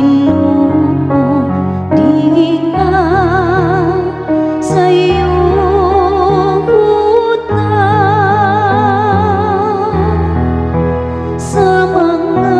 Ginoo diha sayo sa mga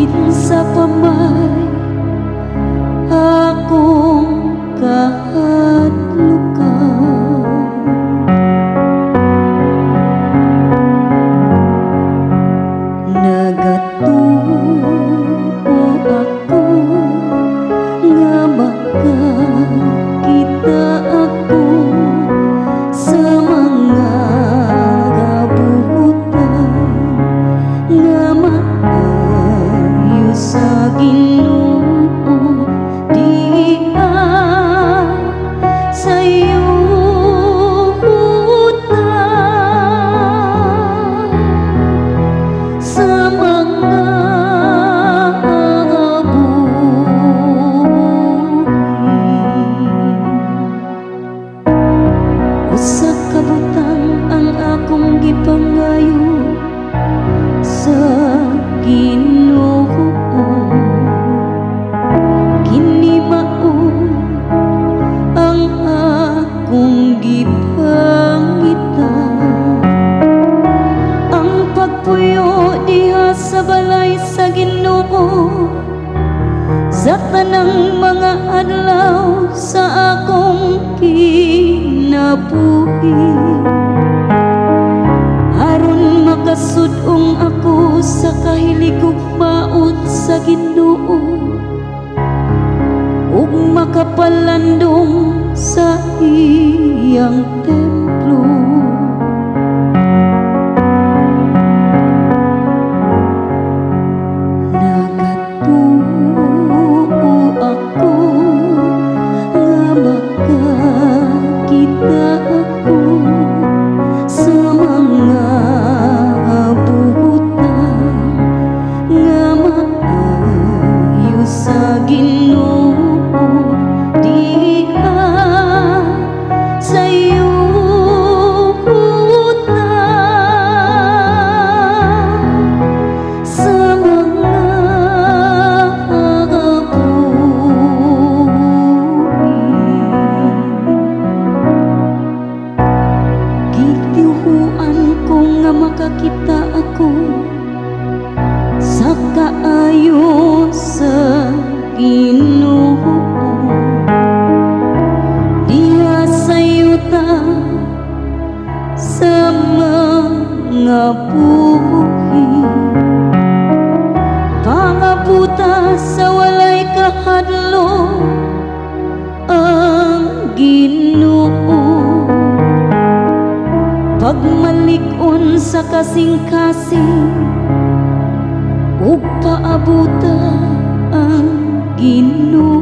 kinsa pa may akong kahadlukan. Nagatuo ako nga makakita ako sa mga sa Ginoo diha sayo sa mga usa ka butang ang akong gipangayo sa Ginoo. Kini mao ang akong gipangita, ang pagpuyo diha sa balay sa Ginoo sa tanang mga adlaw sa akong kinabuhi, aron makasud-ong ako sa kahilig ug maot sa Ginoo ug makapalandong sa iyang templo. Nagatuo ako nga makakita ako sa mga sa Ginoo diha sayo sa mga gitihuan ko nga makakita ako sa kaayo sa Ginoo diha sayo ta sa mga buhi, pangabuta sa walay kahadlo ang Ginoo, pagmalig-on sa kasing-kasing ug paabuta ang Ginoo.